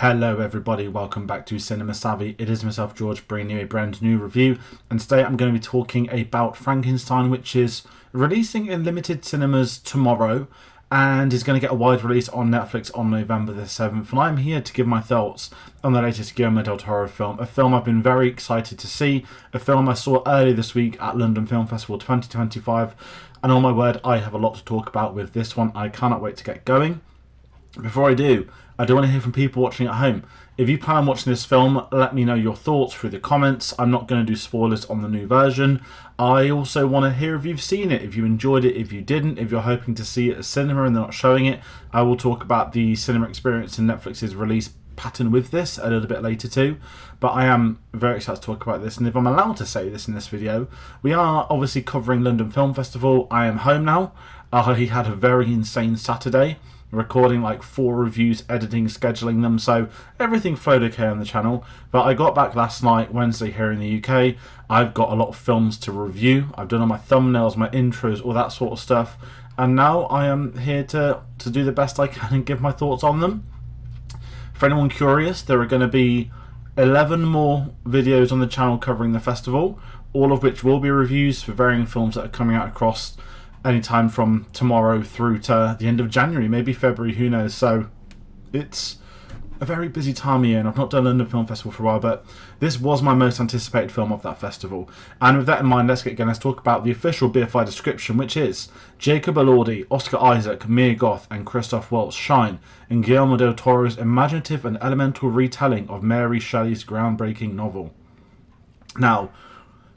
Hello everybody, welcome back to Cinema Savvy. It is myself, George, bringing you a brand new review, and today I'm going to be talking about Frankenstein, which is releasing in limited cinemas tomorrow and is going to get a wide release on Netflix on November the 7th. And I'm here to give my thoughts on the latest Guillermo del Toro film, a film I've been very excited to see, a film I saw earlier this week at London Film Festival 2025, and on my word, I have a lot to talk about with this one. I cannot wait to get going. Before I do want to hear from people watching at home. If you plan on watching this film, let me know your thoughts through the comments. I'm not going to do spoilers on the new version. I also want to hear if you've seen it, if you enjoyed it, if you didn't, if you're hoping to see it at cinema and they're not showing it. I will talk about the cinema experience and Netflix's release pattern with this a little bit later too. But I am very excited to talk about this, and if I'm allowed to say this in this video, we are obviously covering London Film Festival. I am home now. He had a very insane Saturday, recording like 4 reviews, editing, scheduling them, so everything flowed okay on the channel. But I got back last night, Wednesday, here in the UK. I've got a lot of films to review. I've done all my thumbnails, my intros, all that sort of stuff, and now I am here to do the best I can and give my thoughts on them. For anyone curious, there are going to be 11 more videos on the channel covering the festival, all of which will be reviews for varying films that are coming out across anytime from tomorrow through to the end of January, maybe February, who knows. So it's a very busy time of year, and I've not done London Film Festival for a while, but this was my most anticipated film of that festival. And with that in mind, let's talk about the official BFI description, which is: Jacob Elordi, Oscar Isaac, Mia Goth and Christoph Waltz shine in Guillermo del Toro's imaginative and elemental retelling of Mary Shelley's groundbreaking novel. Now,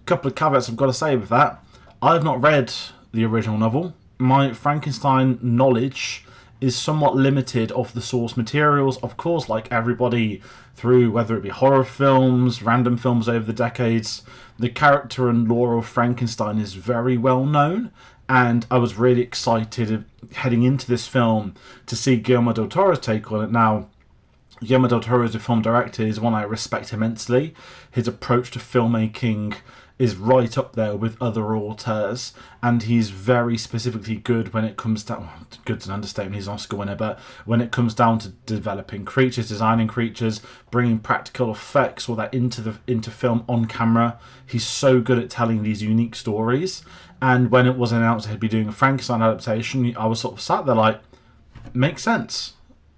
a couple of caveats I've got to say with that. I've not read the original novel. My Frankenstein knowledge is somewhat limited of the source materials. Of course, like everybody, through whether it be horror films, random films over the decades, the character and lore of Frankenstein is very well known, and I was really excited heading into this film to see Guillermo del Toro's take on it. Now, Guillermo del Toro as a film director is one I respect immensely. His approach to filmmaking is right up there with other auteurs, and he's very specifically good when it comes down, well, good's an understatement, he's an Oscar winner, but when it comes down to developing creatures, designing creatures, bringing practical effects, all that into film on camera, he's so good at telling these unique stories. And when it was announced he'd be doing a Frankenstein adaptation, I was sort of sat there like, makes sense.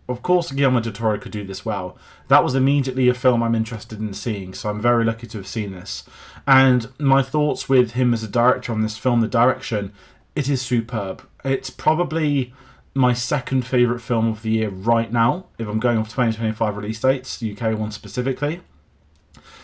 Of course Guillermo del Toro could do this well. That was immediately a film I'm interested in seeing, so I'm very lucky to have seen this. And my thoughts with him as a director on this film, the direction, it is superb. It's probably my second favourite film of the year right now, if I'm going off 2025 release dates, UK one specifically.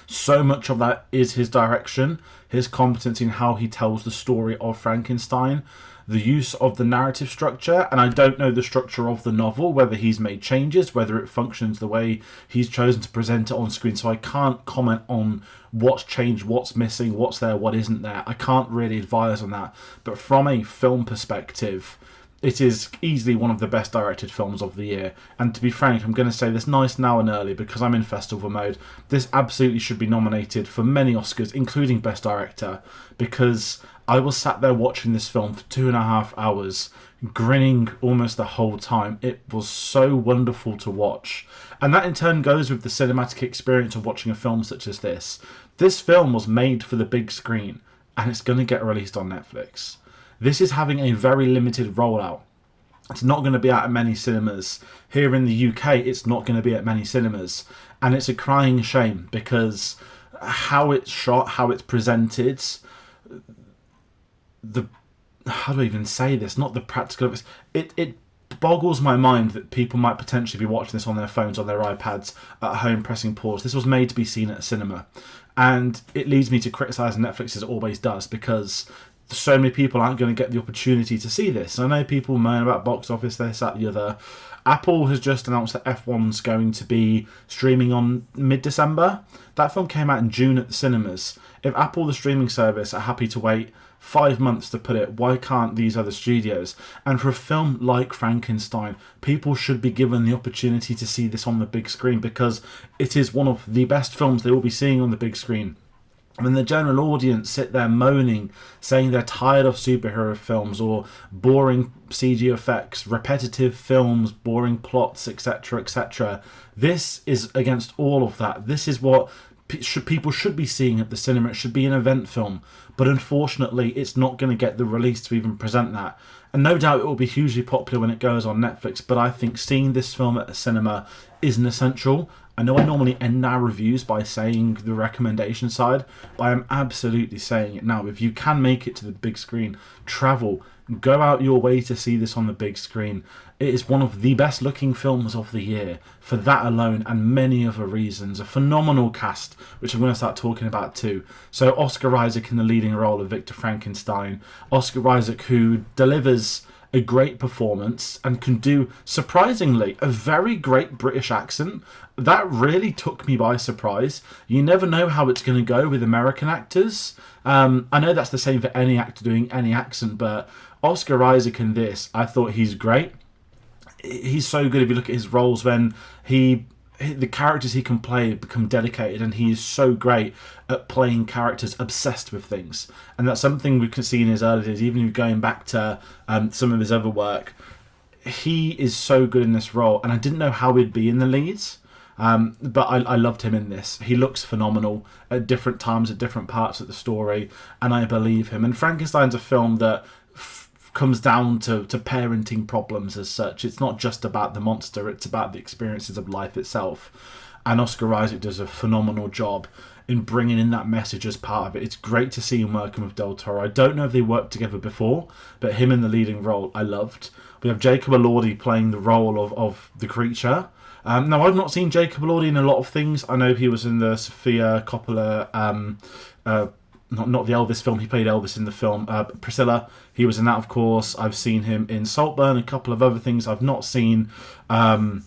So much of that is his direction, his competence in how he tells the story of Frankenstein, the use of the narrative structure, and I don't know the structure of the novel, whether he's made changes, whether it functions the way he's chosen to present it on screen, so I can't comment on what's changed, what's missing, what's there, what isn't there. I can't really advise on that, but from a film perspective, it is easily one of the best directed films of the year. And to be frank, I'm going to say this nice now and early because I'm in festival mode. This absolutely should be nominated for many Oscars, including Best Director, because I was sat there watching this film for 2.5 hours, grinning almost the whole time. It was so wonderful to watch. And that in turn goes with the cinematic experience of watching a film such as this. This film was made for the big screen, and it's going to get released on Netflix. This is having a very limited rollout. It's not going to be out at many cinemas. Here in the UK, it's not going to be at many cinemas. And it's a crying shame because how it's shot, how it's presented, how do I even say this? Not the practical. It boggles my mind that people might potentially be watching this on their phones, on their iPads, at home pressing pause. This was made to be seen at a cinema. And it leads me to criticise Netflix, as it always does, because so many people aren't going to get the opportunity to see this. I know people moan about box office, this, that, the other. Apple has just announced that F1's going to be streaming on mid-December. That film came out in June at the cinemas. If Apple, the streaming service, are happy to wait 5 months to put it, why can't these other studios? And for a film like Frankenstein, people should be given the opportunity to see this on the big screen because it is one of the best films they will be seeing on the big screen. when the general audience sit there moaning, saying they're tired of superhero films or boring CG effects, repetitive films, boring plots, etc., etc., this is against all of that. This is what people should be seeing at the cinema. It should be an event film, but unfortunately it's not going to get the release to even present that. And no doubt it will be hugely popular when it goes on Netflix, but I think seeing this film at the cinema is an essential. I know I normally end our reviews by saying the recommendation side, but I am absolutely saying it now. If you can make it to the big screen, travel, go out your way to see this on the big screen. It is one of the best looking films of the year for that alone and many other reasons. A phenomenal cast, which I'm going to start talking about too. So Oscar Isaac in the leading role of Victor Frankenstein. Oscar Isaac, who delivers a great performance and can do, surprisingly, a very great British accent. That really took me by surprise. You never know how it's going to go with American actors. I know that's the same for any actor doing any accent, but Oscar Isaac in this, I thought he's great. He's so good if you look at his roles when the characters he can play become dedicated, and he is so great at playing characters obsessed with things. And that's something we can see in his early days, even going back to some of his other work. He is so good in this role, and I didn't know how he'd be in the leads, but I loved him in this. He looks phenomenal at different times, at different parts of the story, and I believe him. And Frankenstein's a film that comes down to parenting problems as such. It's not just about the monster, it's about the experiences of life itself. And Oscar Isaac does a phenomenal job in bringing in that message as part of it. It's great to see him working with Del Toro. I don't know if they worked together before, but him in the leading role I loved. We have Jacob Elordi playing the role of the creature. Now, I've not seen Jacob Elordi in a lot of things. I know he was in the Sofia Coppola not the Elvis film. He played Elvis in the film Priscilla. He was in that, of course. I've seen him in Saltburn, a couple of other things. I've not seen the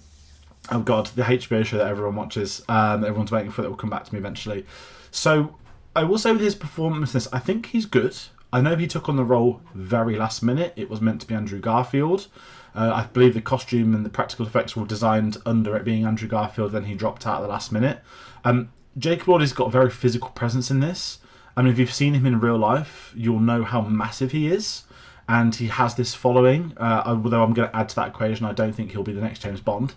HBO show that everyone watches. Everyone's waiting for. That will come back to me eventually. So I will say with his performance, I think he's good. I know he took on the role very last minute. It was meant to be Andrew Garfield. I believe the costume and the practical effects were designed under it being Andrew Garfield. Then he dropped out at the last minute. Jacob Elordi's got a very physical presence in this. I mean, if you've seen him in real life, you'll know how massive he is. And he has this following. Although I'm going to add to that equation, I don't think he'll be the next James Bond.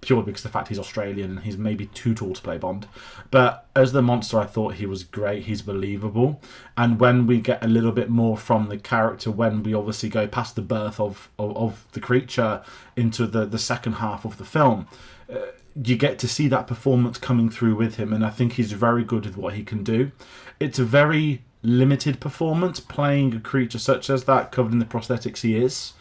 Purely because of the fact he's Australian and he's maybe too tall to play Bond. But as the monster, I thought he was great. He's believable. And when we get a little bit more from the character, when we obviously go past the birth of the creature into the second half of the film, you get to see that performance coming through with him, and I think he's very good with what he can do. It's a very limited performance, playing a creature such as that, covered in the prosthetics he is,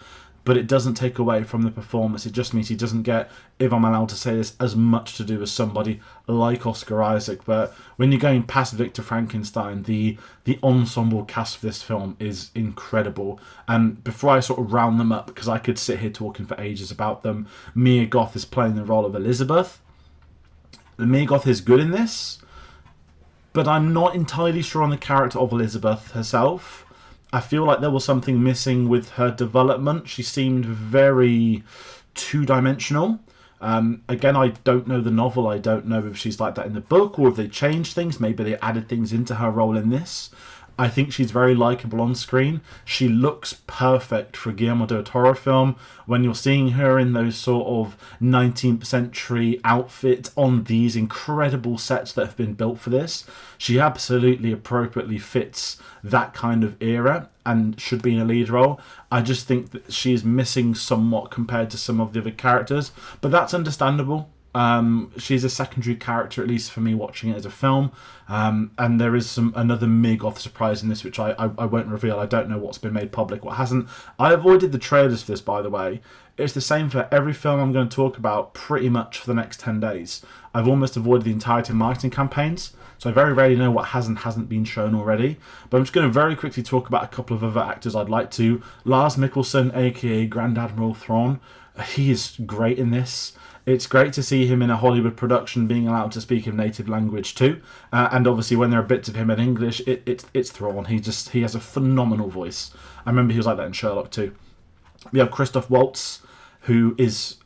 but it doesn't take away from the performance. It just means he doesn't get, if I'm allowed to say this, as much to do as somebody like Oscar Isaac. But when you're going past Victor Frankenstein, the ensemble cast for this film is incredible. And before I sort of round them up, because I could sit here talking for ages about them, Mia Goth is playing the role of Elizabeth. Mia Goth is good in this, but I'm not entirely sure on the character of Elizabeth herself. I feel like there was something missing with her development. She seemed very two-dimensional. Again, I don't know the novel. I don't know if she's like that in the book or if they changed things. Maybe they added things into her role in this. I think she's very likeable on screen. She looks perfect for a Guillermo del Toro film. When you're seeing her in those sort of 19th century outfits on these incredible sets that have been built for this, she absolutely appropriately fits that kind of era and should be in a lead role. I just think that she is missing somewhat compared to some of the other characters, but that's understandable. She's a secondary character, at least for me watching it as a film, and there is another Mia-Goth surprise in this, which I won't reveal. I don't know what's been made public, what hasn't. I avoided the trailers for this, by the way. It's the same for every film I'm going to talk about pretty much for the next 10 days. I've almost avoided the entirety of marketing campaigns, so I very rarely know what hasn't been shown already. But I'm just going to very quickly talk about a couple of other actors I'd like to. Lars Mikkelsen, aka Grand Admiral Thrawn. He is great in this. It's great to see him in a Hollywood production being allowed to speak in native language too. And obviously when there are bits of him in English, it's Thrawn. He has a phenomenal voice. I remember he was like that in Sherlock too. We have Christoph Waltz, who is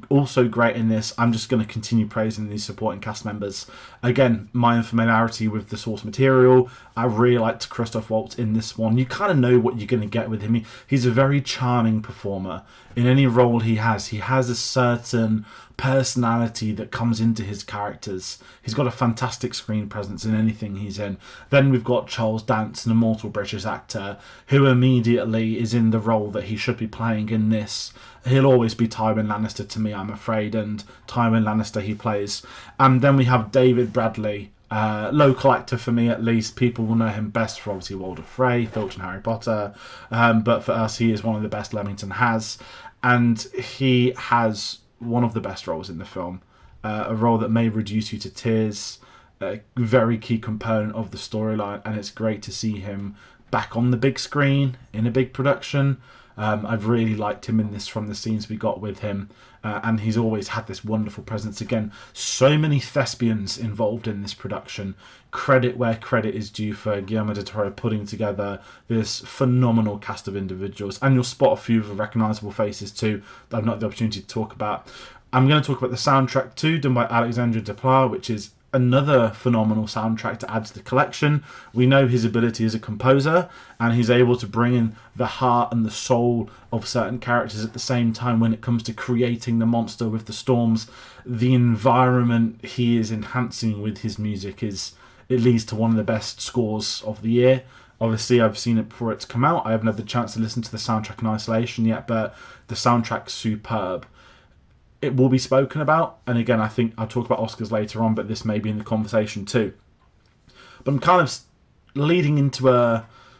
Also great in this. I'm just going to continue praising these supporting cast members. Again, my unfamiliarity with the source material, I really liked Christoph Waltz in this one. You kind of know what you're going to get with him. He's a very charming performer. In any role he has a certain personality that comes into his characters. He's got a fantastic screen presence in anything he's in. Then we've got Charles Dance, an immortal British actor, who immediately is in the role that he should be playing in this. He'll always be Tywin Lannister to me, I'm afraid, and Tywin Lannister he plays. And then we have David Bradley, local actor for me at least. People will know him best for obviously Walder Frey, Filch and Harry Potter, but for us he is one of the best Leamington has, and he has one of the best roles in the film, a role that may reduce you to tears, a very key component of the storyline, and it's great to see him back on the big screen in a big production. I've really liked him in this from the scenes we got with him, and he's always had this wonderful presence. Again, so many thespians involved in this production. Credit where credit is due for Guillermo del Toro putting together this phenomenal cast of individuals, and you'll spot a few of the recognisable faces too that I've not had the opportunity to talk about. I'm going to talk about the soundtrack too, done by Alexandre, which is another phenomenal soundtrack to add to the collection. We know his ability as a composer, and he's able to bring in the heart and the soul of certain characters at the same time when it comes to creating the monster with the storms. The environment he is enhancing with his music it leads to one of the best scores of the year. Obviously, I've seen it before it's come out. I haven't had the chance to listen to the soundtrack in isolation yet, but the soundtrack's superb. It will be spoken about, and again, I think I'll talk about Oscars later on, but this may be in the conversation too. But I'm kind of leading into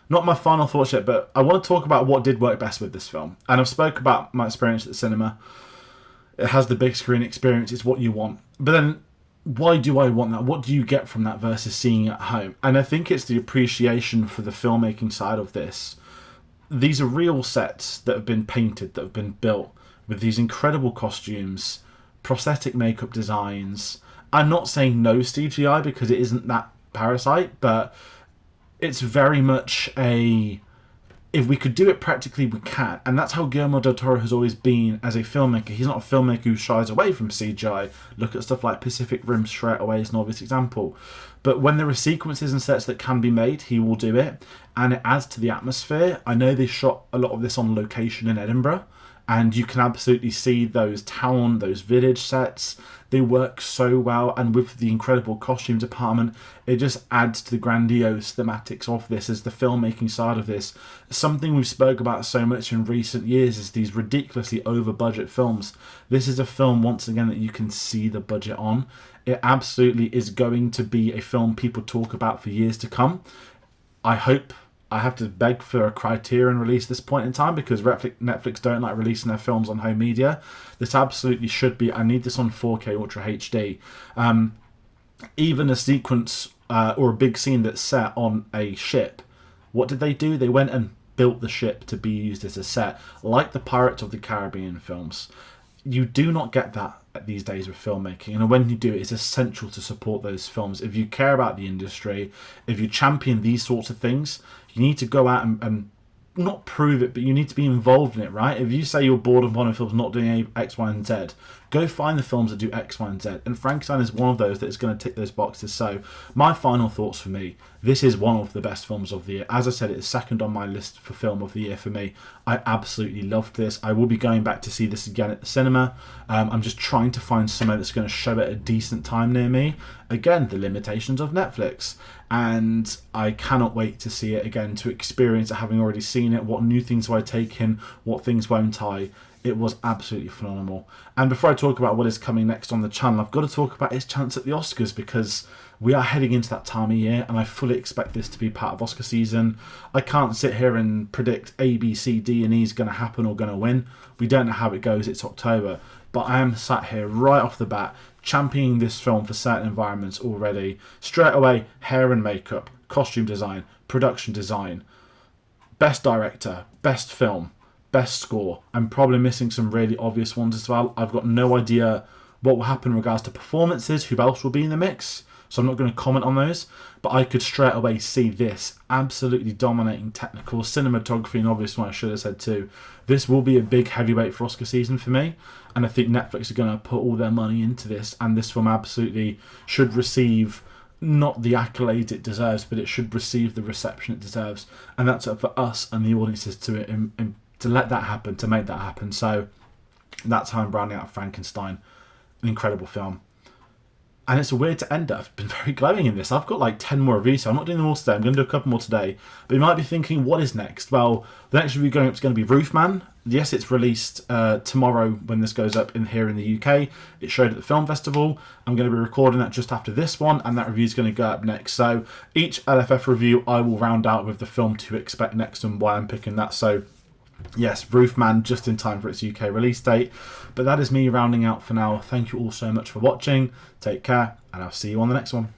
not my final thoughts yet, but I want to talk about what did work best with this film. And I've spoke about my experience at the cinema. It has the big screen experience, it's what you want. But then, why do I want that? What do you get from that versus seeing it at home? And I think it's the appreciation for the filmmaking side of this. These are real sets that have been painted, that have been built, with these incredible costumes, prosthetic makeup designs. I'm not saying no CGI because it isn't that Parasite, but it's very much if we could do it practically, we can. And that's how Guillermo del Toro has always been as a filmmaker. He's not a filmmaker who shies away from CGI. Look at stuff like Pacific Rim straight away as an obvious example. But when there are sequences and sets that can be made, he will do it. And it adds to the atmosphere. I know they shot a lot of this on location in Edinburgh, and you can absolutely see those town, those village sets. They work so well, and with the incredible costume department, it just adds to the grandiose thematics of this as the filmmaking side of this. Something we've spoke about so much in recent years is these ridiculously over-budget films. This is a film, once again, that you can see the budget on. It absolutely is going to be a film people talk about for years to come. I hope I have to beg for a Criterion release at this point in time because Netflix don't like releasing their films on home media. This absolutely should be. I need this on 4K Ultra HD. Even a sequence or a big scene that's set on a ship. What did they do? They went and built the ship to be used as a set, like the Pirates of the Caribbean films. You do not get that these days with filmmaking, and when you do, it's essential to support those films. If you care about the industry, if you champion these sorts of things, you need to go out and not prove it, but you need to be involved in it, right? If you say you're bored of one of the films not doing X, Y, and Z, go find the films that do X, Y, and Z. And Frankenstein is one of those that is going to tick those boxes. So my final thoughts for me, this is one of the best films of the year. As I said, it is second on my list for film of the year for me. I absolutely loved this. I will be going back to see this again at the cinema. I'm just trying to find somewhere that's going to show it at a decent time near me. Again, the limitations of Netflix. And I cannot wait to see it again, to experience it, having already seen it. What new things do I take in? What things won't I? It was absolutely phenomenal. And before I talk about what is coming next on the channel, I've got to talk about its chance at the Oscars, because we are heading into that time of year and I fully expect this to be part of Oscar season. I can't sit here and predict A, B, C, D and E is going to happen or going to win. We don't know how it goes. It's October. But I am sat here right off the bat championing this film for certain environments already. Straight away, hair and makeup, costume design, production design, best director, best film, best score. I'm probably missing some really obvious ones as well. I've got no idea what will happen in regards to performances, who else will be in the mix. so I'm not going to comment on those. But I could straight away see this absolutely dominating technical cinematography, and obviously what I should have said too. This will be a big heavyweight for Oscar season for me, and I think Netflix are going to put all their money into this, and this film absolutely should receive not the accolades it deserves, but it should receive the reception it deserves, and that's up for us and the audiences to let that happen, to make that happen. So that's how I'm rounding out Frankenstein. An incredible film. And it's a weird to end up. I've been very glowing in this. I've got like 10 more reviews, so I'm not doing them all today. I'm going to do a couple more today. But you might be thinking, what is next? Well, the next review going up is going to be Roofman. Yes, it's released tomorrow when this goes up here in the UK. It showed at the film festival. I'm going to be recording that just after this one, and that review is going to go up next. So each LFF review I will round out with the film to expect next and why I'm picking that. So yes, Roofman just in time for its UK release date. But that is me rounding out for now. Thank you all so much for watching. Take care, and I'll see you on the next one.